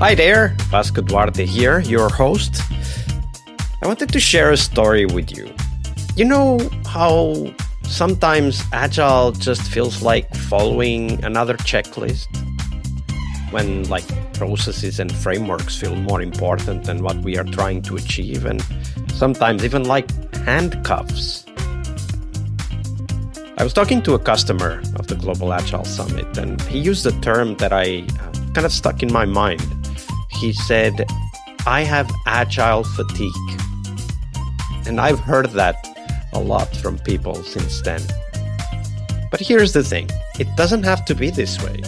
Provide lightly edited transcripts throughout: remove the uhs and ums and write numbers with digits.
Hi there, Vasco Duarte here, your host. I wanted to share a story with you. You know how sometimes Agile just feels like following another checklist? When processes and frameworks feel more important than what we are trying to achieve, and sometimes even like handcuffs. I was talking to a customer of the Global Agile Summit, and he used a term that I kind of stuck in my mind. He said, "I have agile fatigue." And I've heard that a lot from people since then. But here's the thing, it doesn't have to be this way.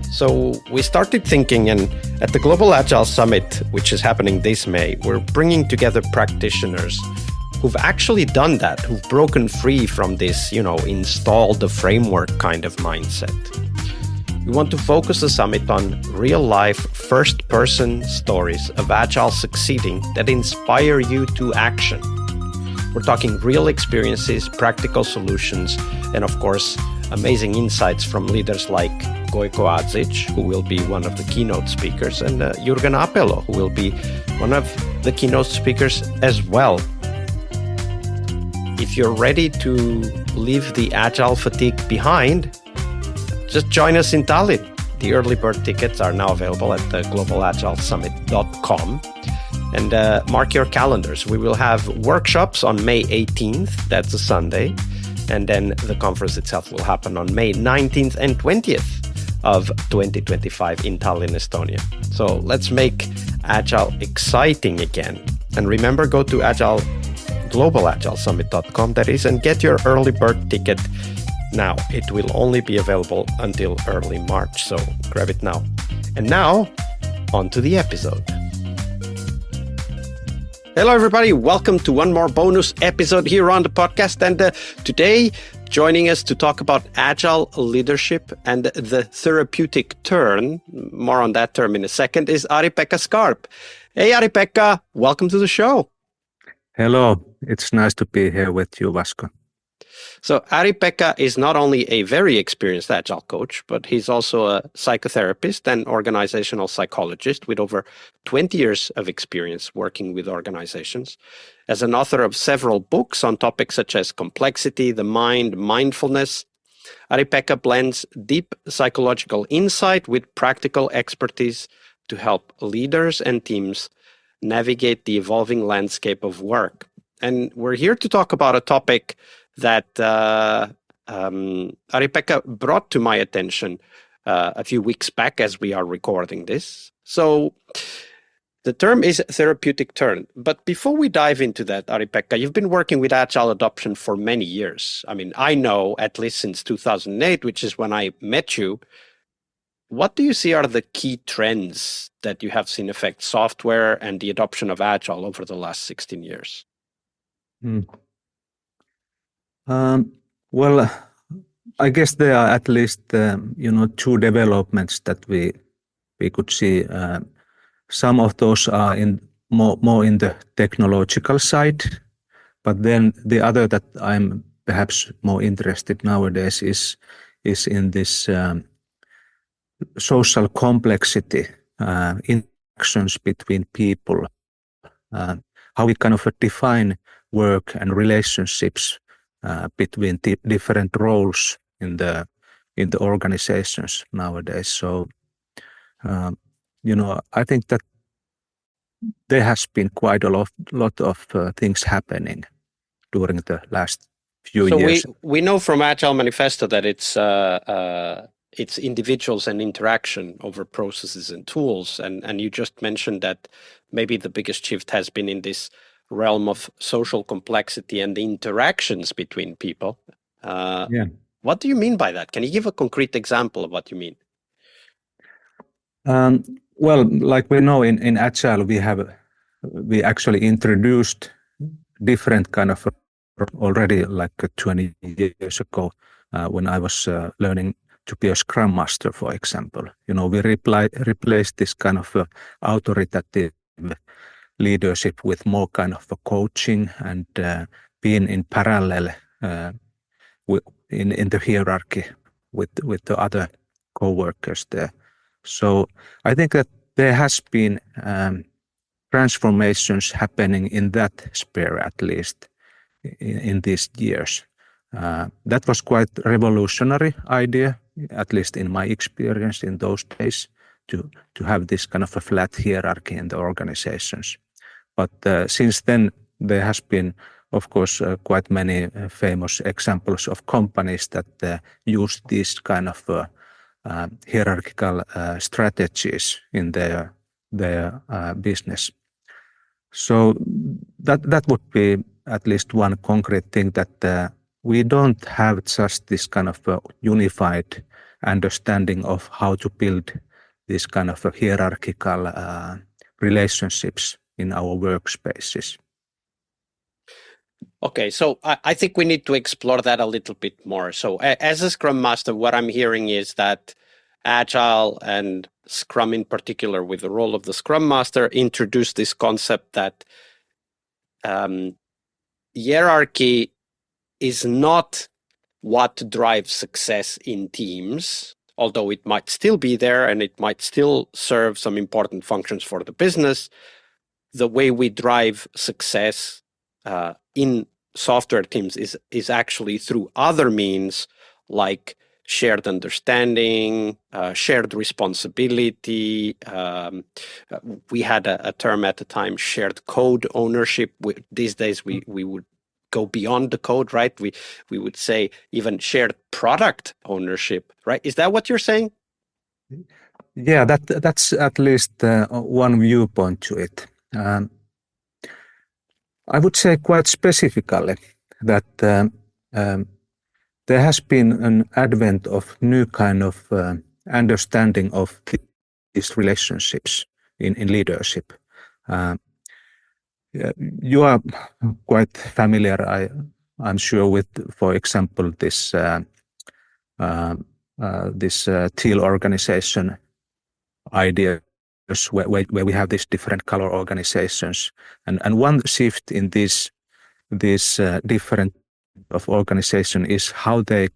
So we started thinking, and at the Global Agile Summit, which is happening this May, we're bringing together practitioners who've actually done that, who've broken free from this, install the framework kind of mindset. We want to focus the summit on real-life, first-person stories of Agile succeeding that inspire you to action. We're talking real experiences, practical solutions, and of course, amazing insights from leaders like Gojko Adzic, who will be one of the keynote speakers, and Jürgen Apelo, who will be one of the keynote speakers as well. If you're ready to leave the Agile fatigue behind, just join us in Tallinn. The early bird tickets are now available at the globalagilesummit.com. And mark your calendars. We will have workshops on May 18th, that's a Sunday. And then the conference itself will happen on May 19th and 20th of 2025 in Tallinn, Estonia. So let's make Agile exciting again. And remember, go to globalagilesummit.com, that is, and get your early bird ticket now. It will only be available until early March, so grab it now. And now, on to the episode. Hello, everybody. Welcome to one more bonus episode here on the podcast. And today, joining us to talk about Agile leadership and the therapeutic turn, more on that term in a second, is Ari-Pekka Skarp. Hey, Ari-Pekka, welcome to the show. Hello. It's nice to be here with you, Vasco. So Ari-Pekka is not only a very experienced Agile coach, but he's also a psychotherapist and organizational psychologist with over 20 years of experience working with organizations. As an author of several books on topics such as complexity, the mind, mindfulness, Ari-Pekka blends deep psychological insight with practical expertise to help leaders and teams navigate the evolving landscape of work. And we're here to talk about a topic that Ari-Pekka brought to my attention a few weeks back as we are recording this. So the term is therapeutic turn. But before we dive into that, Ari-Pekka, you've been working with Agile adoption for many years. I mean, I know at least since 2008, which is when I met you. What do you see are the key trends that you have seen affect software and the adoption of Agile over the last 16 years? Well, I guess there are at least two developments that we could see. Some of those are in more in the technological side, but then the other that I'm perhaps more interested nowadays is in this social complexity, interactions between people, how we kind of define work and relationships between different roles in the organizations nowadays. So, I think that there has been quite a lot of things happening during the last few years. So we know from Agile Manifesto that it's individuals and interaction over processes and tools. And you just mentioned that maybe the biggest shift has been in this realm of social complexity and the interactions between people. What do you mean by that? Can you give a concrete example of what you mean? Well, like we know in Agile, we actually introduced different kind of already like 20 years ago when I was learning to be a Scrum Master, for example. We replaced this kind of authoritative leadership with more kind of a coaching and being in parallel in the hierarchy with the other co-workers there. So I think that there has been transformations happening in that sphere, at least in these years. That was quite revolutionary idea, at least in my experience in those days, to have this kind of a flat hierarchy in the organizations. But since then, there has been, of course, quite many famous examples of companies that use these kind of hierarchical strategies in their business. So that would be at least one concrete thing, that we don't have just this kind of unified understanding of how to build this kind of hierarchical relationships in our workspaces. Okay, so I think we need to explore that a little bit more. So as a Scrum Master, what I'm hearing is that Agile and Scrum in particular, with the role of the Scrum Master, introduced this concept that hierarchy is not what drives success in teams, although it might still be there and it might still serve some important functions for the business. The way we drive success in software teams is actually through other means, like shared understanding, shared responsibility. We had a term at the time, shared code ownership. These days we would go beyond the code, right? We would say even shared product ownership, right? Is that what you're saying? Yeah, that's at least one viewpoint to it. I would say quite specifically that there has been an advent of new kind of understanding of these relationships in leadership. You are quite familiar, I'm sure, with, for example, this teal organization idea, where we have these different color organizations, and one shift in these different of organization is how they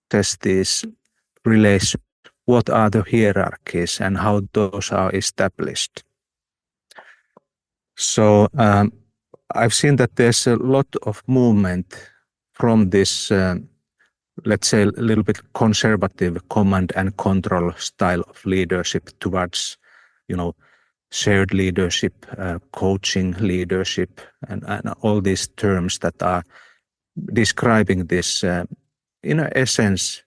test these relations. What are the hierarchies and how those are established? So I've seen that there's a lot of movement from this, let's say, a little bit conservative command and control style of leadership towards, shared leadership, coaching leadership, and all these terms that are describing this, in essence,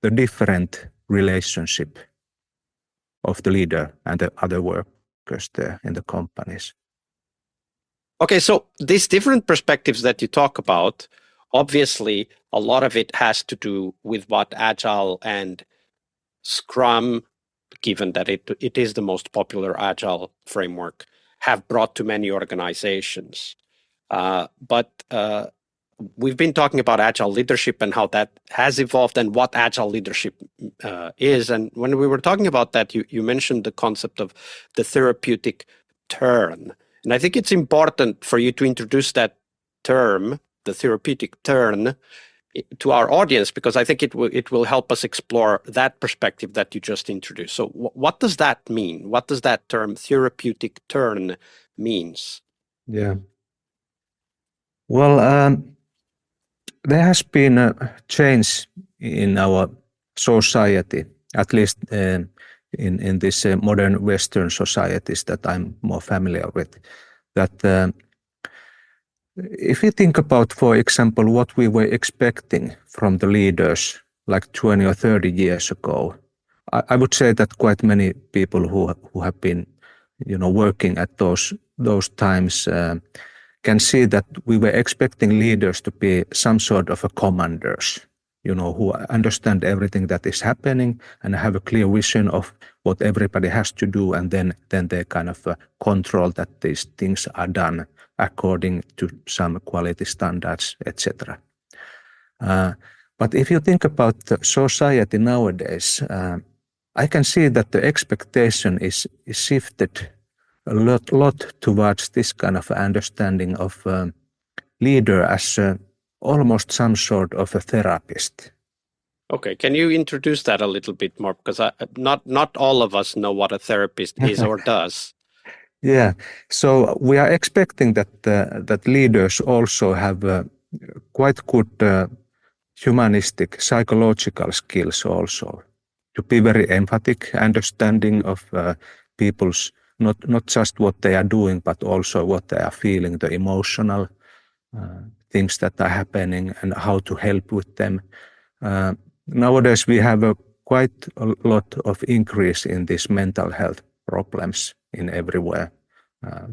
the different relationship of the leader and the other workers there in the companies. Okay, so these different perspectives that you talk about, obviously, a lot of it has to do with what Agile and Scrum, given that it is the most popular Agile framework, have brought to many organizations. But we've been talking about Agile leadership and how that has evolved and what Agile leadership is. And when we were talking about that, you mentioned the concept of the therapeutic turn. And I think it's important for you to introduce that term, the therapeutic turn, to our audience, because I think it will help us explore that perspective that you just introduced. So what does that mean? What does that term therapeutic turn means? Yeah. Well, there has been a change in our society, at least in this modern Western societies that I'm more familiar with, that if you think about, for example, what we were expecting from the leaders like 20 or 30 years ago, I would say that quite many people who have been, working at those times can see that we were expecting leaders to be some sort of a commanders, who understand everything that is happening and have a clear vision of what everybody has to do, and then they kind of control that these things are done according to some quality standards, etc. But if you think about the society nowadays, I can see that the expectation is shifted a lot towards this kind of understanding of leader as almost some sort of a therapist. Okay, can you introduce that a little bit more? Because not all of us know what a therapist is or does. Yeah, so we are expecting that leaders also have quite good humanistic, psychological skills also, to be very empathic, understanding of people's not just what they are doing, but also what they are feeling, the emotional things that are happening, and how to help with them. Nowadays, we have a quite a lot of increase in these mental health problems in everywhere.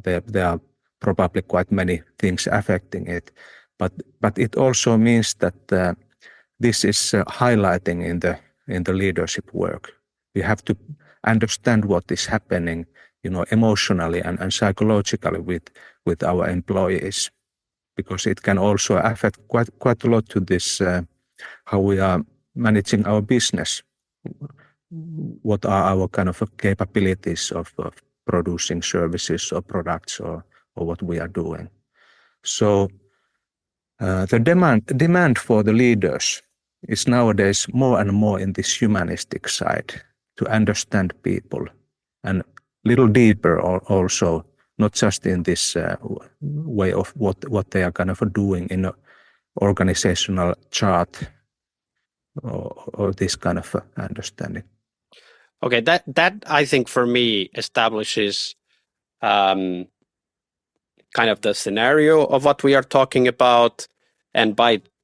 There are probably quite many things affecting it, but it also means that this is highlighting in the leadership work. We have to understand what is happening, emotionally and psychologically with our employees, because it can also affect quite a lot to this how we are managing our business. What are our kind of capabilities of producing services or products or what we are doing? So the demand for the leaders is nowadays more and more in this humanistic side, to understand people and little deeper also, not just in this way of what they are kind of doing in an organizational chart or this kind of understanding. Okay, that I think for me establishes kind of the scenario of what we are talking about. And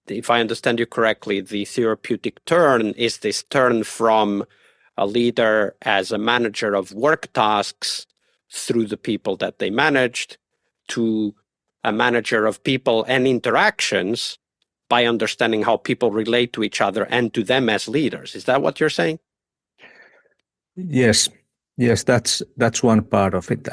if I understand you correctly, the therapeutic turn is this turn from a leader as a manager of work tasks through the people that they managed to a manager of people and interactions by understanding how people relate to each other and to them as leaders. Is that what you're saying? Yes, that's one part of it,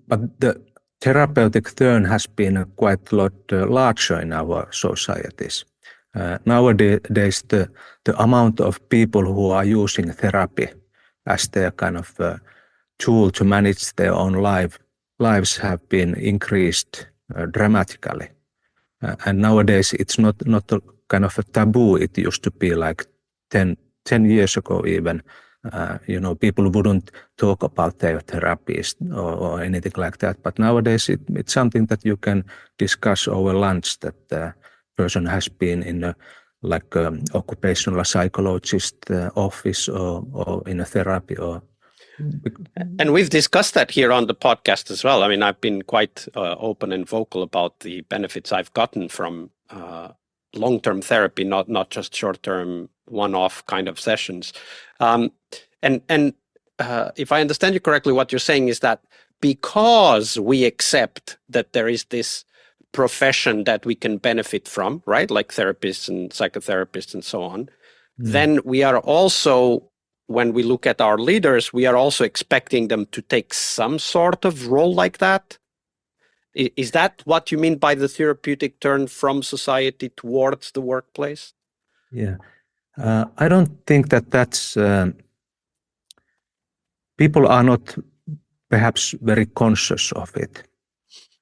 but the therapeutic turn has been quite a lot larger in our societies. Nowadays, the amount of people who are using therapy as their kind of tool to manage their own lives have been increased dramatically. And nowadays, it's not a kind of a taboo. It used to be like 10 years ago even. People wouldn't talk about their therapies or anything like that. But nowadays, it's something that you can discuss over lunch, that the person has been in a occupational psychologist office or in a therapy or. And we've discussed that here on the podcast as well. I mean, I've been quite open and vocal about the benefits I've gotten from long-term therapy, not just short-term one-off kind of sessions. And if I understand you correctly, what you're saying is that because we accept that there is this profession that we can benefit from, right, like therapists and psychotherapists and so on, then we are also, when we look at our leaders, we are also expecting them to take some sort of role like that. Is that what you mean by the therapeutic turn from society towards the workplace? Yeah, I don't think that's. People are not perhaps very conscious of it,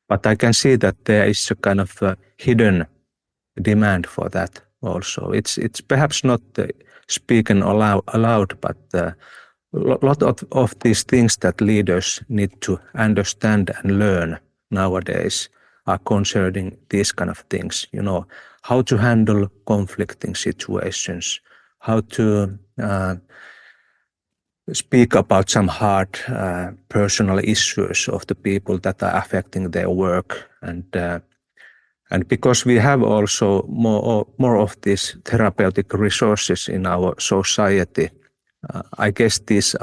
but I can see that there is a kind of hidden demand for that also. It's perhaps not spoken aloud, but a lot of these things that leaders need to understand and learn nowadays are concerning these kind of things. How to handle conflicting situations, how to speak about some hard personal issues of the people that are affecting their work, and because we have also more of these therapeutic resources in our society, I guess these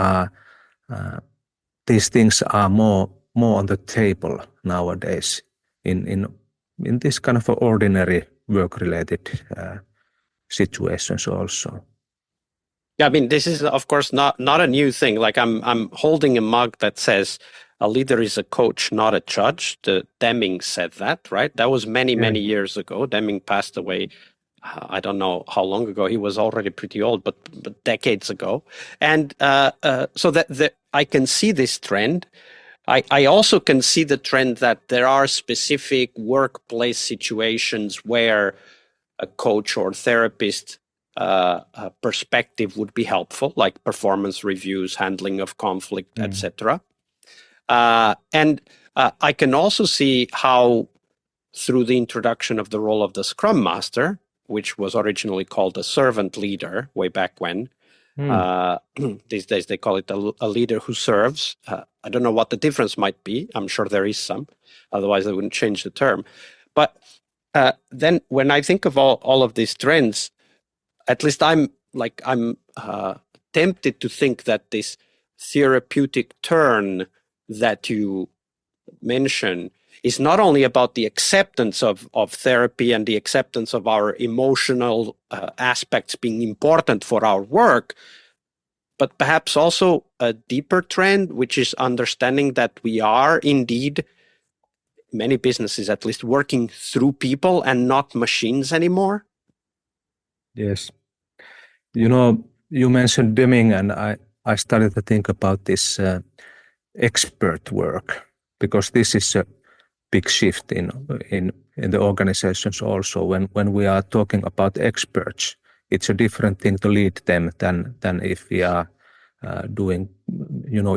things are more on the table nowadays in this kind of ordinary work-related situations also. Yeah, I mean, this is of course not a new thing. Like I'm holding a mug that says a leader is a coach, not a judge. Deming said that, right? That was many years ago. Deming passed away. I don't know how long ago. He was already pretty old, but decades ago. And so that I can see this trend. I also can see the trend that there are specific workplace situations where a coach or therapist perspective would be helpful, like performance reviews, handling of conflict, etc. And I can also see how, through the introduction of the role of the Scrum Master, which was originally called a servant leader way back when, these days they call it a leader who serves. I don't know what the difference might be. I'm sure there is some. Otherwise, they wouldn't change the term. But then when I think of all of these trends, at least I'm tempted to think that this therapeutic turn that you mention is not only about the acceptance of therapy and the acceptance of our emotional aspects being important for our work, but perhaps also a deeper trend, which is understanding that we are indeed, many businesses at least, working through people and not machines anymore. Yes. You mentioned Deming, and I started to think about this expert work, because this is a big shift in the organizations also. When we are talking about experts, it's a different thing to lead them than if we are doing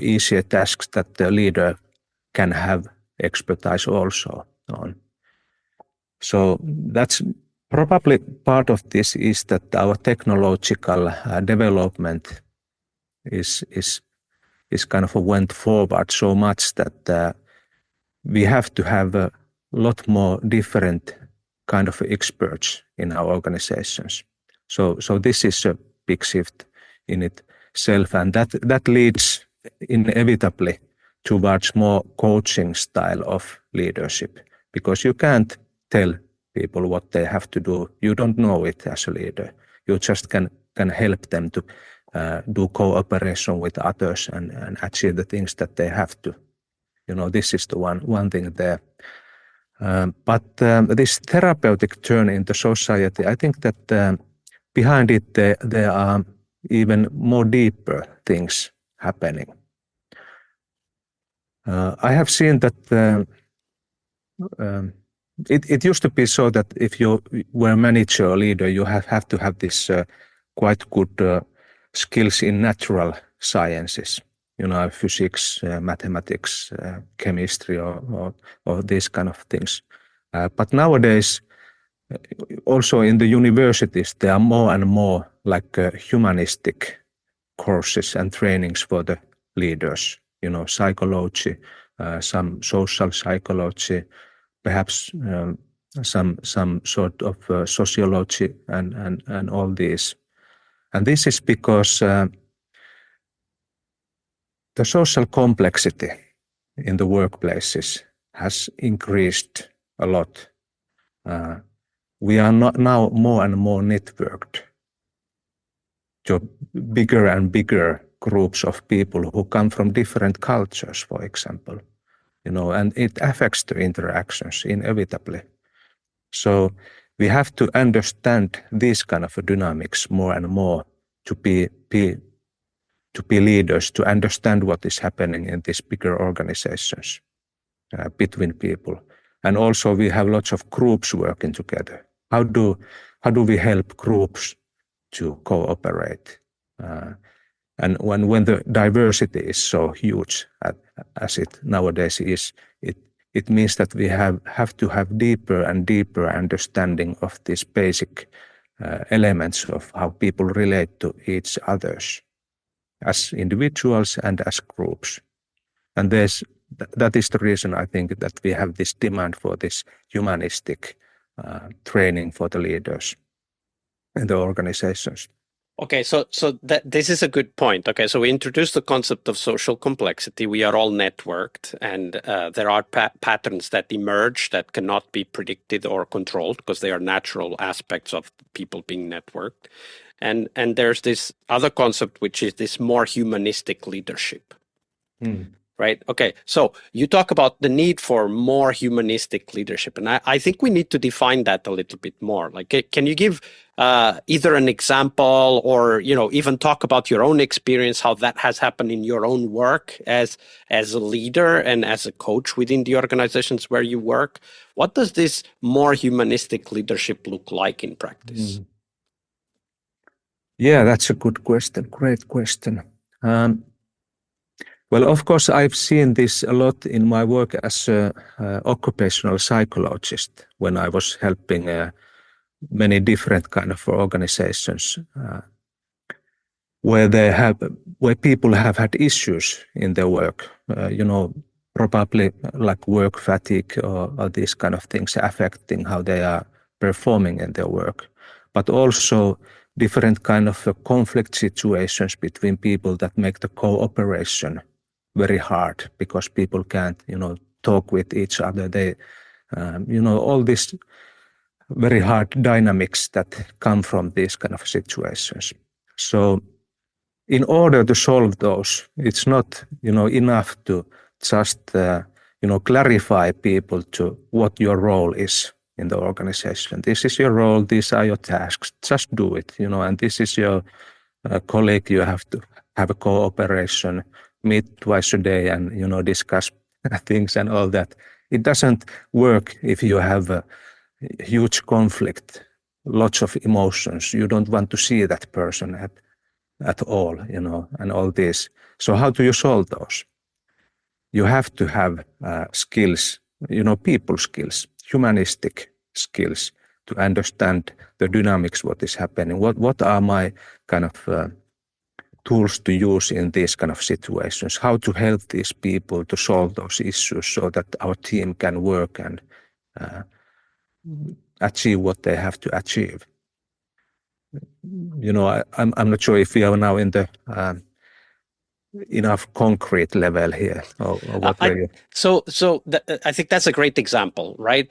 easier tasks that the leader can have expertise also on. So that's probably part of this, is that our technological development is kind of went forward so much that we have to have a lot more different kind of experts in our organizations. So this is a big shift in itself, and that leads inevitably towards more coaching style of leadership, because you can't tell people what they have to do. You don't know it as a leader. You just can help them to do cooperation with others and achieve the things that they have to. This is the one thing there. But this therapeutic turn in the society, I think that behind it there are even more deeper things happening. I have seen that it used to be so that if you were a manager or leader, you have to have this quite good skills in natural sciences. Physics, mathematics, chemistry, or these kind of things. But nowadays, also in the universities, there are more and more like humanistic courses and trainings for the leaders. Psychology, some social psychology, perhaps some sort of sociology, and all these. And this is because the social complexity in the workplaces has increased a lot. We are not now more and more networked to bigger and bigger groups of people who come from different cultures, for example, and it affects the interactions inevitably. So we have to understand these kind of dynamics more and more to be leaders, to understand what is happening in these bigger organizations between people. And also we have lots of groups working together. How do we help groups to cooperate? And when the diversity is so huge as it nowadays is, it means that we have to have deeper and deeper understanding of these basic elements of how people relate to each others, as individuals and as groups. And that is the reason I think that we have this demand for this humanistic training for the leaders in the organizations. Okay, so this is a good point. Okay, so we introduced the concept of social complexity. We are all networked, and there are patterns that emerge that cannot be predicted or controlled because they are natural aspects of people being networked. And there's this other concept, which is this more humanistic leadership. Right? Okay, so you talk about the need for more humanistic leadership, and I think we need to define that a little bit more. Like, can you give either an example or even talk about your own experience, how that has happened in your own work as a leader and as a coach within the organizations where you work? What does this more humanistic leadership look like in practice? Yeah, that's a good question. Great question. Well, of course, I've seen this a lot in my work as a occupational psychologist when I was helping many different kind of organizations where people have had issues in their work. Probably like work fatigue or these kind of things affecting how they are performing in their work, but also different kind of conflict situations between people that make the cooperation very hard because people can't, talk with each other. They, all these very hard dynamics that come from these kind of situations. So in order to solve those, it's not, enough to just, clarify people to what your role is in the organization. This is your role, these are your tasks, just do it, and this is your colleague, you have to have a cooperation, meet twice a day and, discuss things and all that. It doesn't work if you have a huge conflict, lots of emotions. You don't want to see that person at all, and all this. So how do you solve those? You have to have skills, people skills, humanistic skills to understand the dynamics, what is happening, what are my kind of tools to use in these kind of situations, how to help these people to solve those issues so that our team can work and achieve what they have to achieve. I'm not sure if we are now in the enough concrete level here, or what were you? I think that's a great example, right?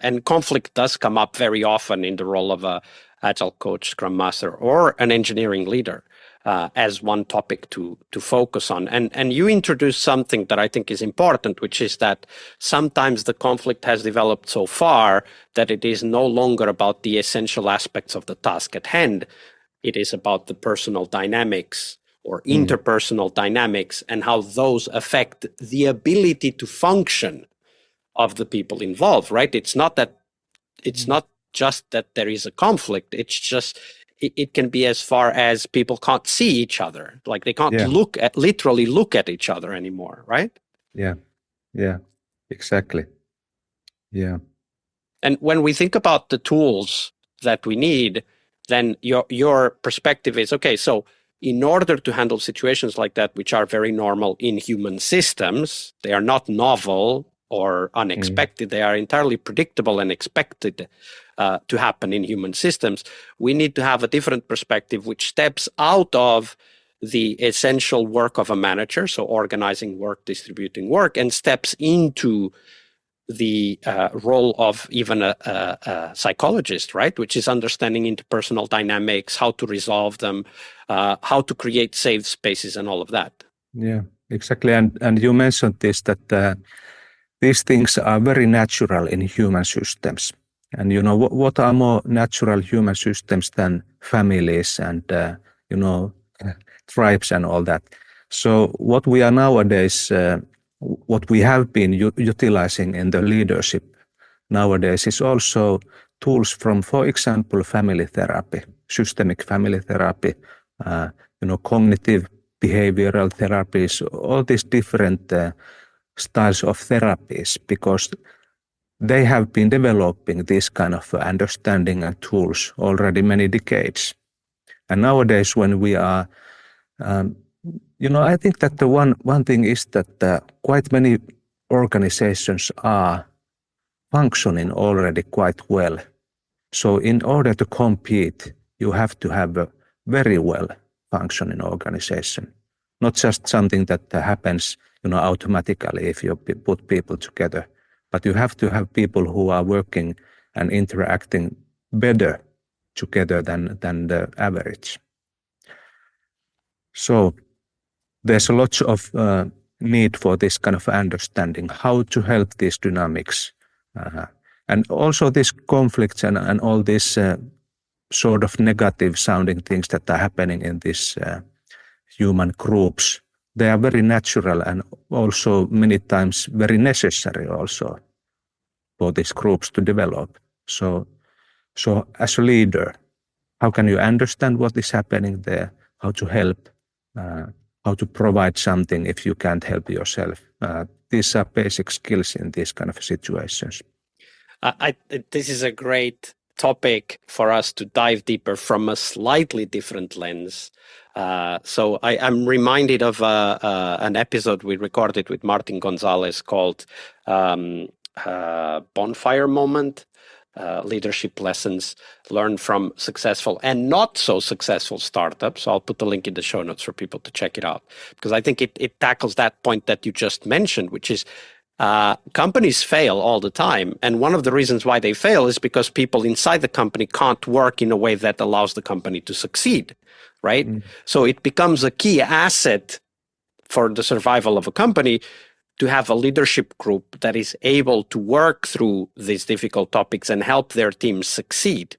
And conflict does come up very often in the role of a Agile coach, Scrum master, or an engineering leader as one topic to focus on. And you introduced something that I think is important, which is that sometimes the conflict has developed so far that it is no longer about the essential aspects of the task at hand. It is about the personal dynamics or interpersonal dynamics and how those affect the ability to function of the people involved, right? It's not just that there is a conflict. It's just it can be as far as people can't see each other, like they can't literally look at each other anymore, right? Yeah, exactly. Yeah. And when we think about the tools that we need, then your perspective is, okay, so in order to handle situations like that, which are very normal in human systems, they are not novel or unexpected. They are entirely predictable and expected to happen in human systems. We need to have a different perspective, which steps out of the essential work of a manager, so organizing work, distributing work, and steps into the role of even a psychologist, right? Which is understanding interpersonal dynamics, how to resolve them, how to create safe spaces and all of that. Yeah, exactly. And you mentioned this, that these things are very natural in human systems. And what are more natural human systems than families and tribes and all that? So what we are nowadays, what we have been utilizing in the leadership nowadays is also tools from, for example, family therapy, systemic family therapy, cognitive behavioral therapies, all these different styles of therapies, because they have been developing this kind of understanding and tools already many decades. And nowadays, when we are, I think that the one thing is that quite many organizations are functioning already quite well. So in order to compete, you have to have a very well functioning organization, not just something that happens, automatically if you put people together, but you have to have people who are working and interacting better together than the average. So there's a lot of need for this kind of understanding, how to help these dynamics. And also these conflicts and all these sort of negative sounding things that are happening in these human groups, they are very natural and also many times very necessary also for these groups to develop. So as a leader, how can you understand what is happening there, how to help, how to provide something if you can't help yourself. These are basic skills in these kind of situations. This is a great topic for us to dive deeper from a slightly different lens. So I'm reminded of an episode we recorded with Martin Gonzalez called Bonfire Moment. Leadership lessons learned from successful and not so successful startups. I'll put the link in the show notes for people to check it out, because I think it tackles that point that you just mentioned, which is companies fail all the time. And one of the reasons why they fail is because people inside the company can't work in a way that allows the company to succeed, right? So it becomes a key asset for the survival of a company to have a leadership group that is able to work through these difficult topics and help their teams succeed.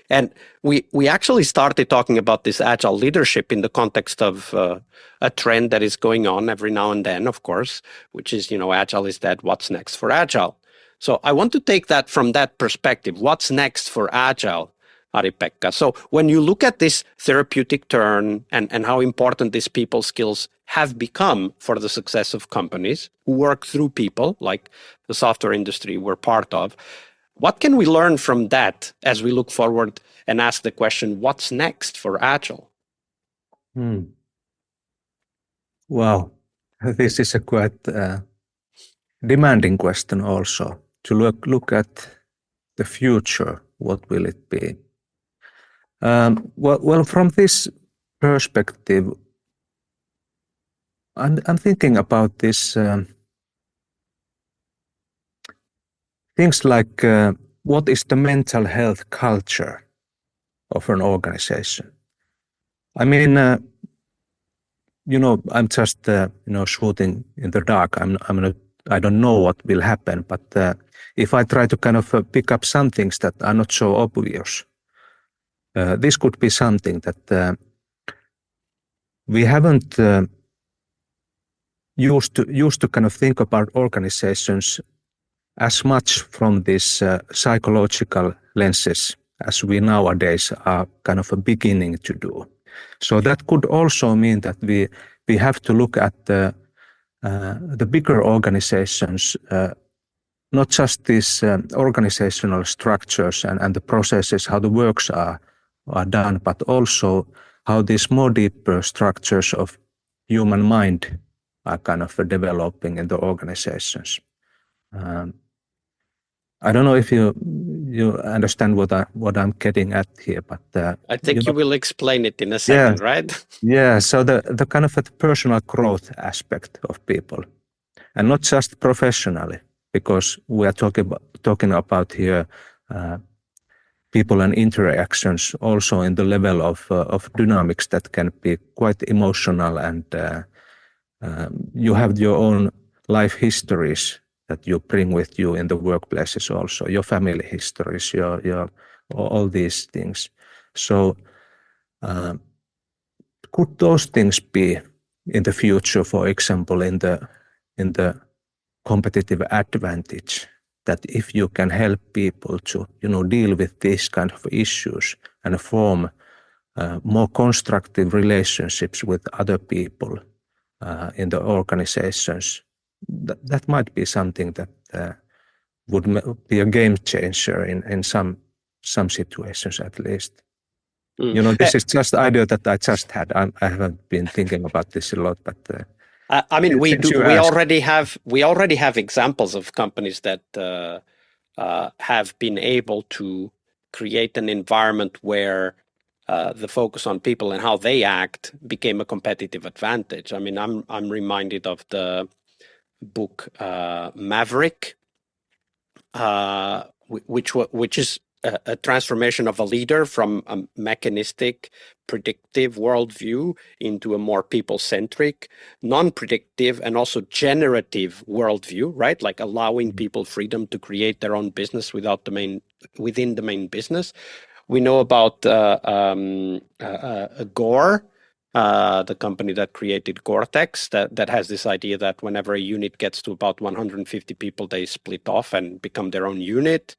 And we actually started talking about this agile leadership in the context of a trend that is going on every now and then, of course, which is, agile is dead. What's next for agile? So I want to take that from that perspective. What's next for agile, Ari-Pekka? So when you look at this therapeutic turn and how important these people skills have become for the success of companies who work through people, like the software industry we're part of, what can we learn from that as we look forward and ask the question, what's next for agile? Wow, this is a quite demanding question also, to look at the future. What will it be? Well, from this perspective, I'm thinking about this things like what is the mental health culture of an organization? I mean, I'm just shooting in the dark. I don't know what will happen, but if I try to kind of pick up some things that are not so obvious, this could be something that we haven't used to kind of think about organizations as much from these psychological lenses as we nowadays are kind of beginning to do. So that could also mean that we have to look at the bigger organizations, not just these organizational structures and the processes, how the works are done, but also how these more deeper structures of human mind are kind of developing in the organizations. I don't know if you understand what I'm getting at here, but I think you will explain it in a second, right? Yeah. So the kind of a personal growth aspect of people, and not just professionally, because we are talking about here people and interactions, also in the level of dynamics that can be quite emotional, and you have your own life histories that you bring with you in the workplaces, also your family histories, your all these things. So could those things be in the future, for example, in the competitive advantage, that if you can help people to deal with these kind of issues and form more constructive relationships with other people in the organizations, that might be something that would be a game changer in some situations, at least. This is just the idea that I just had. I haven't been thinking about this a lot, but I mean, we already have examples of companies that have been able to create an environment where the focus on people and how they act became a competitive advantage. I mean, I'm reminded of the book Maverick, which is a transformation of a leader from a mechanistic, predictive worldview into a more people-centric, non-predictive, and also generative worldview, right? Like allowing people freedom to create their own business within the main business. We know about Gore, the company that created Gore-Tex, that has this idea that whenever a unit gets to about 150 people, they split off and become their own unit.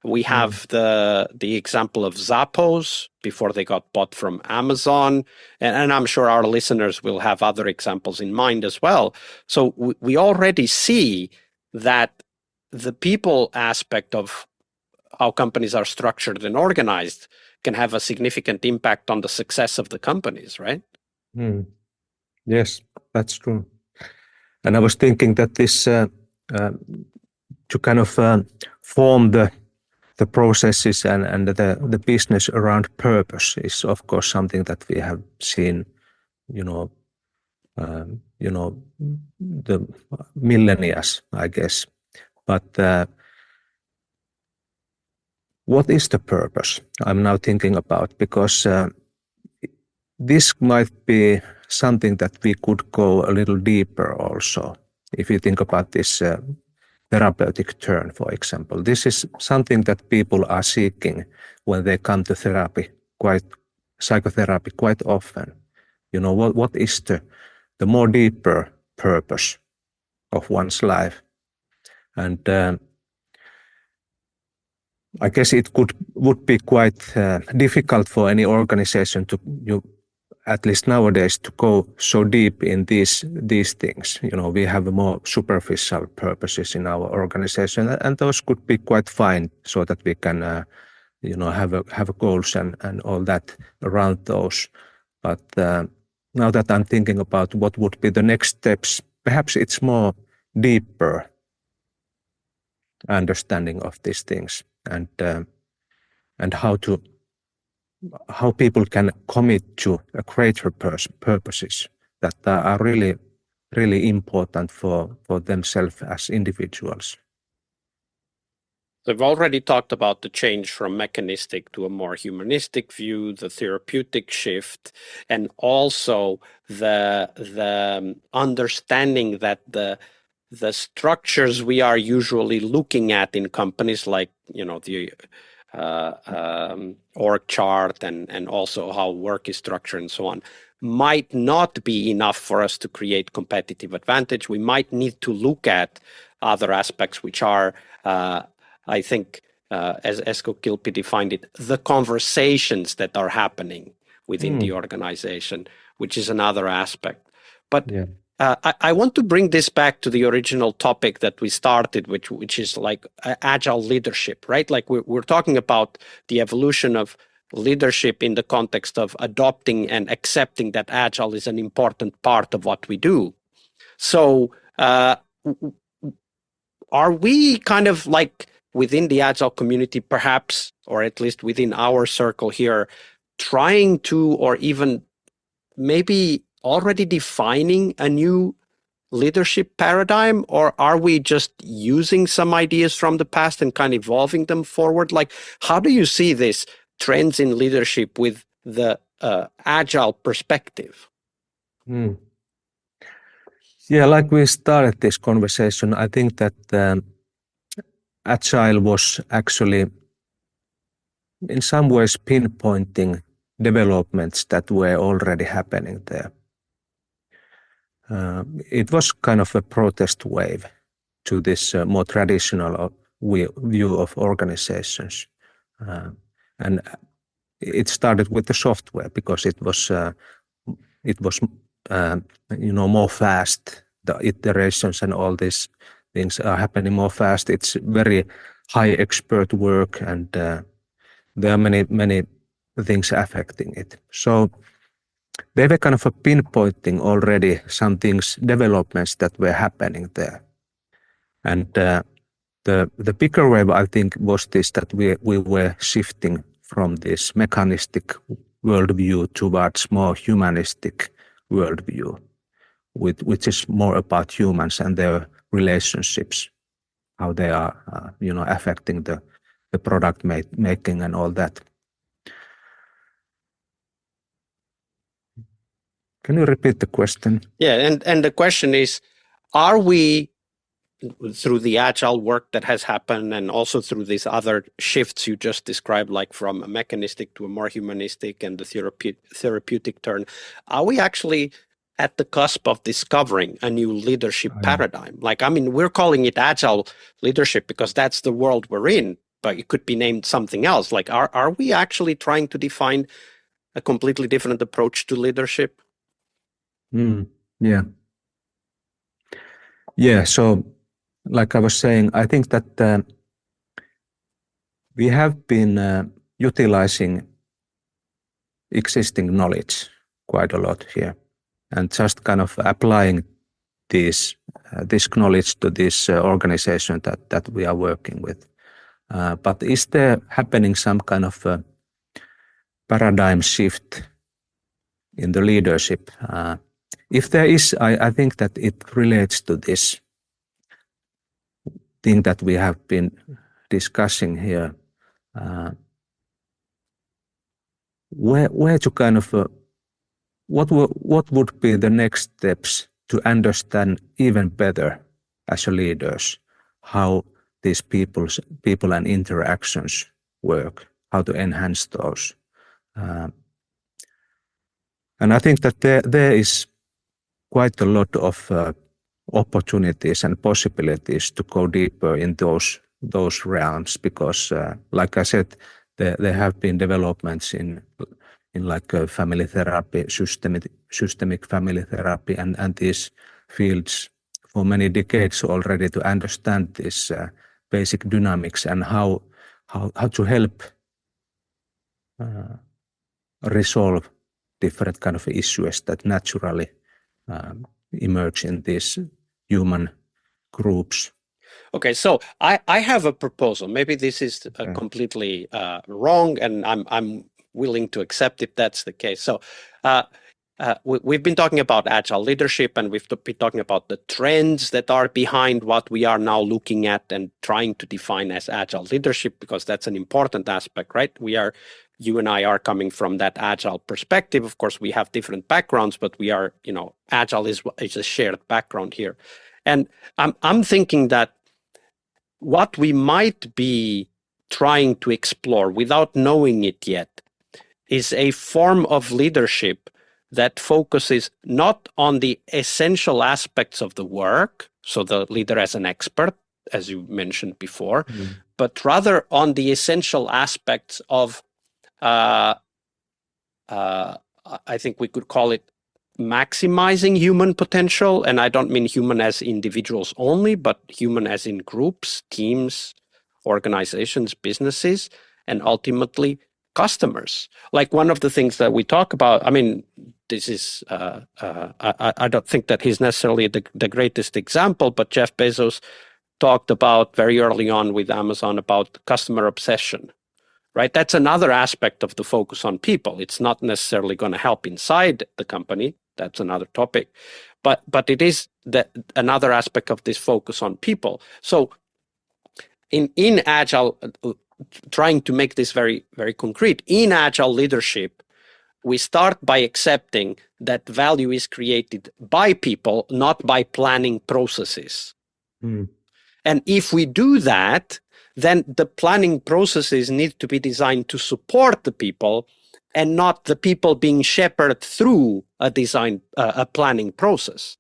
We have the example of Zappos before they got bought from Amazon. And I'm sure our listeners will have other examples in mind as well. So we already see that the people aspect of how companies are structured and organized can have a significant impact on the success of the companies, right? Yes, that's true. And I was thinking that this to kind of form the processes and the business around purpose is of course something that we have seen, the millennia, I guess. But what is the purpose? I'm now thinking about, because this might be something that we could go a little deeper also. If you think about this therapeutic turn, for example, this is something that people are seeking when they come to psychotherapy quite often. What is the more deeper purpose of one's life? And I guess it would be quite difficult for any organization to, at least nowadays, to go so deep in these things. We have more superficial purposes in our organization, and those could be quite fine, so that we can, have goals and all that around those. But now that I'm thinking about what would be the next steps, perhaps it's more deeper understanding of these things, and how people can commit to a greater purposes that are really, really important for themselves as individuals. We've already talked about the change from mechanistic to a more humanistic view, the therapeutic shift, and also the understanding that the structures we are usually looking at in companies, like the org chart and also how work is structured and so on, might not be enough for us to create competitive advantage. We might need to look at other aspects, which are, I think, as Esko Kilpi defined it, the conversations that are happening within the organization, which is another aspect. But I want to bring this back to the original topic that we started, which is like agile leadership, right? Like we're talking about the evolution of leadership in the context of adopting and accepting that agile is an important part of what we do. So are we kind of like within the agile community, perhaps, or at least within our circle here, trying to, or even maybe already defining a new leadership paradigm, or are we just using some ideas from the past and kind of evolving them forward? Like, how do you see this trends in leadership with the agile perspective? Yeah, like we started this conversation, I think that agile was actually in some ways pinpointing developments that were already happening there. It was kind of a protest wave to this more traditional view of organizations. And it started with the software, because it was more fast. The iterations and all these things are happening more fast. It's very high expert work, and there are many things affecting it. So they were kind of pinpointing already some things, developments that were happening there. And the bigger wave, I think, was this, that we were shifting from this mechanistic worldview towards more humanistic worldview, which is more about humans and their relationships, how they are affecting the product making and all that. Can you repeat the question? Yeah, and the question is, are we, through the agile work that has happened and also through these other shifts you just described, like from a mechanistic to a more humanistic and the therapeutic turn, are we actually at the cusp of discovering a new leadership paradigm? Like, I mean, we're calling it agile leadership because that's the world we're in. but it could be named something else. Like, are we actually trying to define a completely different approach to leadership? Yeah. Yeah. So, like I was saying, I think that we have been utilizing existing knowledge quite a lot here, and just kind of applying this knowledge to this organization that we are working with. But is there happening some kind of paradigm shift in the leadership? If there is, I think that it relates to this thing that we have been discussing here. Where to kind of what would be the next steps to understand even better as a leaders how these people and interactions work, how to enhance those. And I think that there is quite a lot of opportunities and possibilities to go deeper in those realms, because like I said, there have been developments in like family therapy, systemic family therapy, and these fields for many decades already, to understand this basic dynamics and how to help resolve different kind of issues that naturally emerge in these human groups. Okay, so I have a proposal. Maybe this is completely wrong, and I'm willing to accept if that's the case. So we've been talking about agile leadership, and we've been talking about the trends that are behind what we are now looking at and trying to define as agile leadership, because that's an important aspect, right? You and I are coming from that agile perspective. Of course, we have different backgrounds, but we are, agile is a shared background here. And I'm thinking that what we might be trying to explore without knowing it yet is a form of leadership that focuses not on the essential aspects of the work, so the leader as an expert, as you mentioned before, but rather on the essential aspects of, I think we could call it maximizing human potential. And I don't mean human as individuals only, but human as in groups, teams, organizations, businesses, and ultimately customers. Like, one of the things that we talk about, I mean, this is, I don't think that he's necessarily the greatest example, but Jeff Bezos talked about very early on with Amazon about customer obsession. Right, that's another aspect of the focus on people. It's not necessarily going to help inside the company. That's another topic, but it is another aspect of this focus on people. So, in agile, trying to make this very, very concrete, in agile leadership, we start by accepting that value is created by people, not by planning processes. And if we do that, then the planning processes need to be designed to support the people, and not the people being shepherded through a planning process.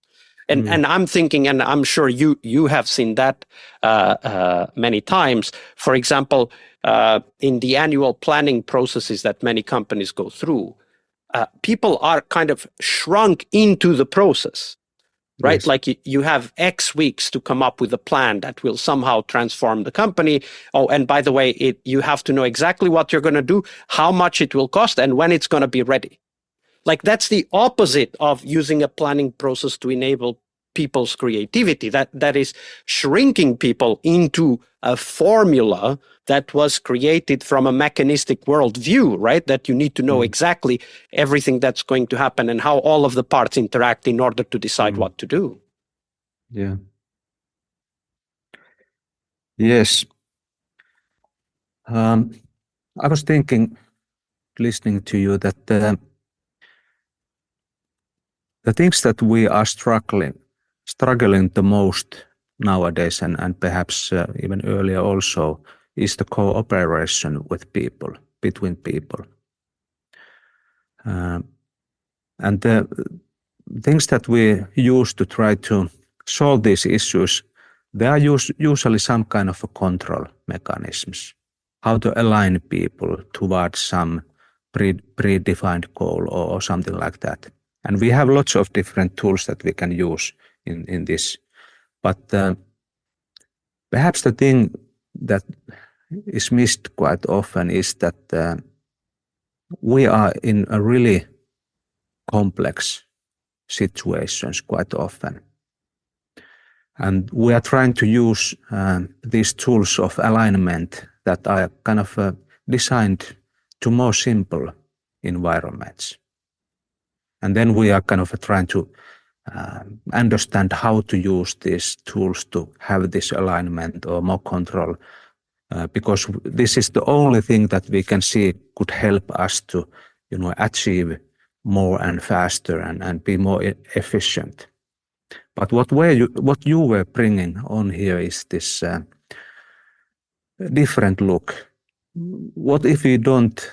And I'm thinking, and I'm sure you have seen that many times. For example, in the annual planning processes that many companies go through, people are kind of shrunk into the process. Right? Yes. Like you have X weeks to come up with a plan that will somehow transform the company. Oh, and by the way, you have to know exactly what you're going to do, how much it will cost, and when it's going to be ready. Like, that's the opposite of using a planning process to enable people's creativity. That is shrinking people into a formula that was created from a mechanistic worldview, right? That you need to know exactly everything that's going to happen and how all of the parts interact in order to decide what to do. Yeah. Yes. I was thinking, listening to you, that the things that we are struggling the most nowadays, and perhaps even earlier also, is the cooperation with people, between people. And the things that we use to try to solve these issues, they are usually some kind of a control mechanisms. how to align people towards some predefined goal or something like that. And we have lots of different tools that we can use in this. But perhaps the thing that is missed quite often is that we are in a really complex situations quite often. And we are trying to use these tools of alignment that are kind of designed to more simple environments. And then we are kind of trying to understand how to use these tools to have this alignment or more control, because this is the only thing that we can see could help us to, achieve more and faster and be more efficient. But what you were bringing on here is this different look. What if we don't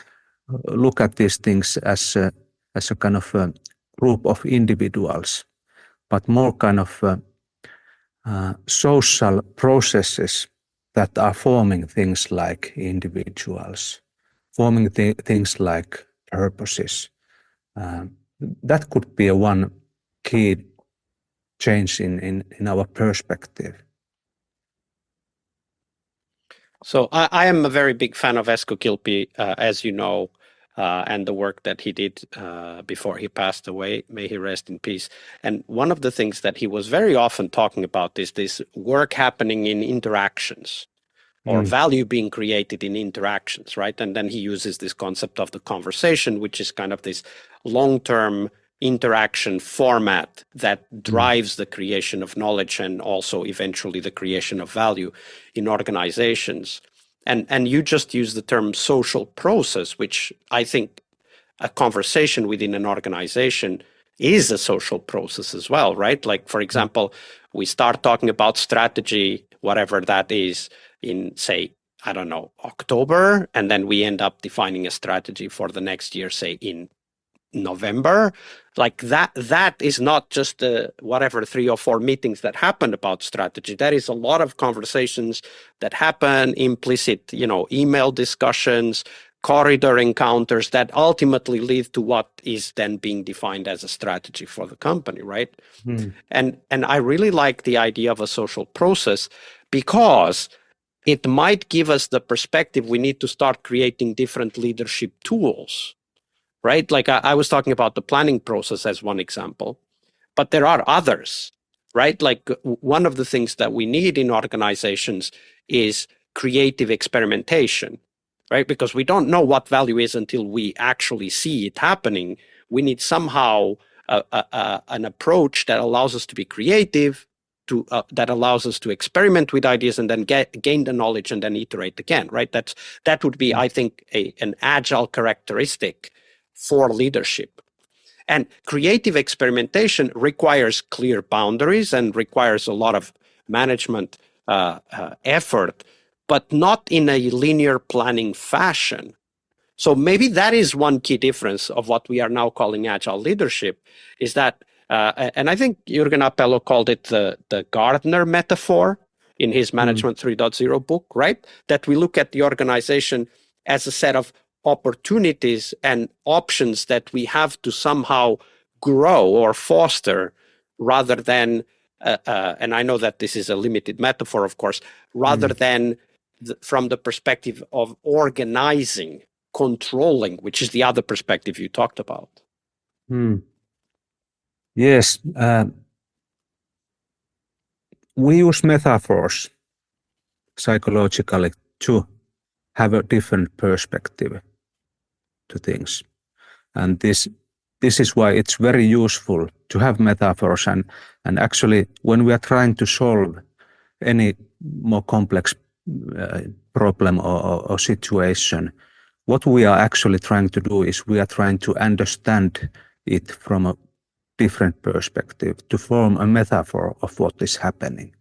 look at these things as a kind of a group of individuals, but more kind of social processes that are forming things like individuals, forming things like purposes. That could be one key change in our perspective. So I am a very big fan of Esko Kilpi, as you know, and the work that he did before he passed away. May he rest in peace. And one of the things that he was very often talking about is this work happening in interactions, or value being created in interactions, right? And then he uses this concept of the conversation, which is kind of this long-term interaction format that drives the creation of knowledge and also eventually the creation of value in organizations. And you just use the term social process, which I think a conversation within an organization is a social process as well, right? Like, for example, we start talking about strategy, whatever that is, in, say, I don't know, October, and then we end up defining a strategy for the next year, say, in November. Like that is not just the whatever 3 or 4 meetings that happened about strategy. That is a lot of conversations that happen, implicit, email discussions, corridor encounters that ultimately lead to what is then being defined as a strategy for the company, right? And I really like the idea of a social process, because it might give us the perspective we need to start creating different leadership tools, right? Like I was talking about the planning process as one example, but there are others, right? Like one of the things that we need in organizations is creative experimentation, right? Because we don't know what value is until we actually see it happening. We need somehow an approach that allows us to be creative, that allows us to experiment with ideas and then gain the knowledge and then iterate again, right? That would be, I think, an agile characteristic for leadership. And creative experimentation requires clear boundaries and requires a lot of management effort, but not in a linear planning fashion. So maybe that is one key difference of what we are now calling agile leadership, is that, and I think Jürgen Appello called it the gardener metaphor in his Management 3.0 book, right? That we look at the organization as a set of opportunities and options that we have to somehow grow or foster, rather than, and I know that this is a limited metaphor, of course, rather than from the perspective of organizing, controlling, which is the other perspective you talked about. Yes, we use metaphors psychologically to have a different perspective to things, and this is why it's very useful to have metaphors. And actually, when we are trying to solve any more complex problem or situation, what we are actually trying to do is we are trying to understand it from a different perspective, to form a metaphor of what is happening.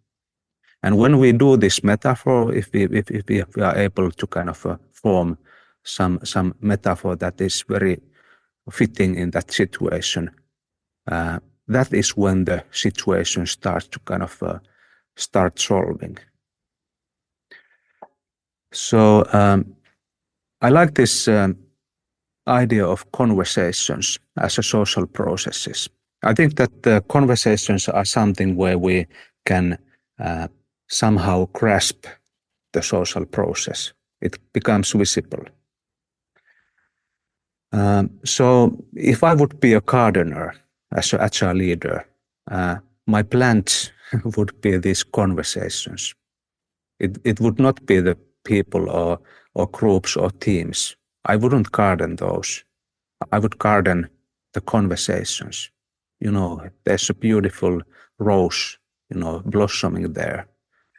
And when we do this metaphor, if we are able to kind of form some metaphor that is very fitting in that situation, that is when the situation starts to kind of start solving. So I like this idea of conversations as a social processes. I think that the conversations are something where we can somehow grasp the social process. It becomes visible. So if I would be a gardener as an agile leader, my plants would be these conversations. It would not be the people or groups or teams. I wouldn't garden those. I would garden the conversations. There's a beautiful rose, blossoming there.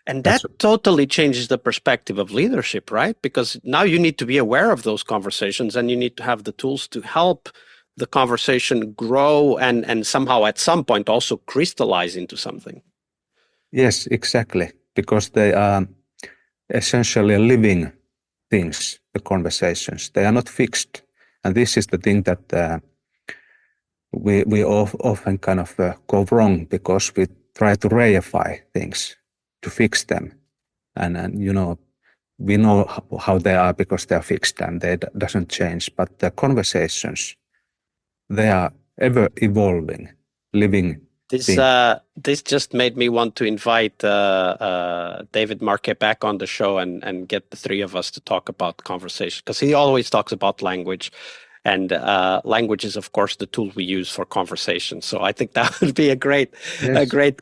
And that totally changes the perspective of leadership, right? Because now you need to be aware of those conversations and you need to have the tools to help the conversation grow and somehow at some point also crystallize into something. Yes, exactly. Because they are essentially living things, the conversations. They are not fixed. And this is the thing that we often kind of go wrong, because we try to reify things, to fix them. And we know how they are because they are fixed and they doesn't change. But the conversations, they are ever evolving, living things. This just made me want to invite David Marquet back on the show and get the three of us to talk about conversation, because he always talks about language. And language is, of course, the tool we use for conversation. So I think that would be a great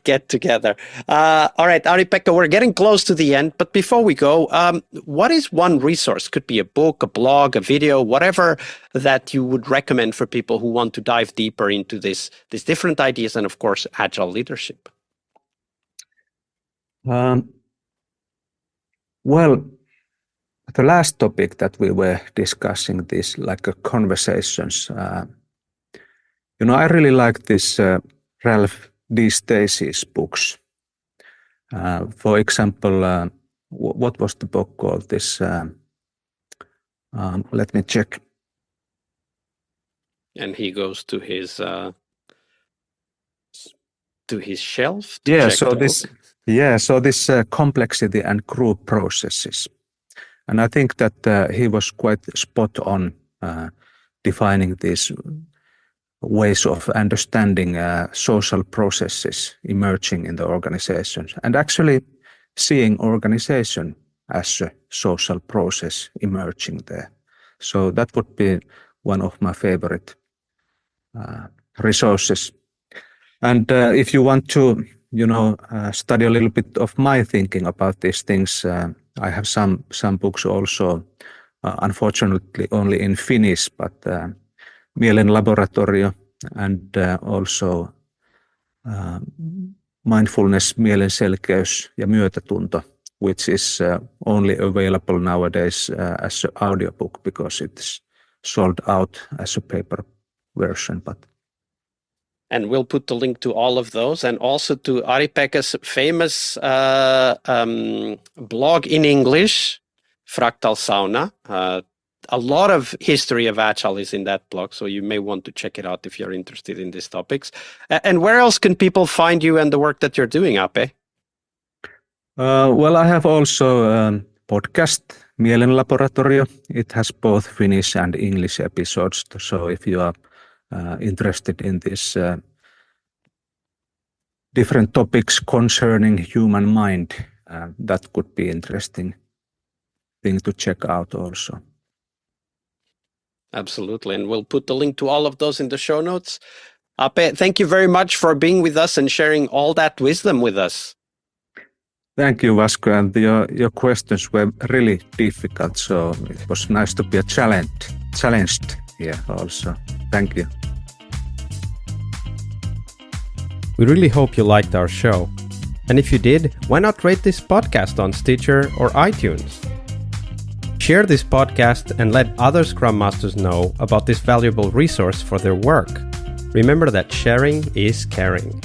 get together. All right, Ari-Pekka, we're getting close to the end. But before we go, what is one resource? Could be a book, a blog, a video, whatever that you would recommend for people who want to dive deeper into these different ideas and, of course, agile leadership. Well, the last topic that we were discussing, this like conversations, I really like this Ralph D. Stacey's books. For example, what was the book called? This, let me check. And he goes to his shelf. So this complexity and group processes. And I think that he was quite spot on defining these ways of understanding social processes emerging in the organization, and actually seeing organization as a social process emerging there. So that would be one of my favorite resources. And if you want to, study a little bit of my thinking about these things, I have some books also, unfortunately only in Finnish, but Mielen Laboratorio and also Mindfulness, Mielen Selkeys ja Myötätunto, which is only available nowadays as an audiobook because it's sold out as a paper version. And we'll put the link to all of those and also to Ari-Pekka's famous blog in English, Fractal Sauna. A lot of history of Agile is in that blog, so you may want to check it out if you're interested in these topics. And where else can people find you and the work that you're doing, Ape? Well, I have also a podcast, Mielen Laboratorio. It has both Finnish and English episodes, so if you are interested in this different topics concerning human mind, that could be interesting thing to check out also. Absolutely, and we'll put the link to all of those in the show notes. Ape, thank you very much for being with us and sharing all that wisdom with us. Thank you, Vasco, and your questions were really difficult, so it was nice to be challenged here also. Thank you. We really hope you liked our show. And if you did, why not rate this podcast on Stitcher or iTunes? Share this podcast and let other Scrum Masters know about this valuable resource for their work. Remember that sharing is caring.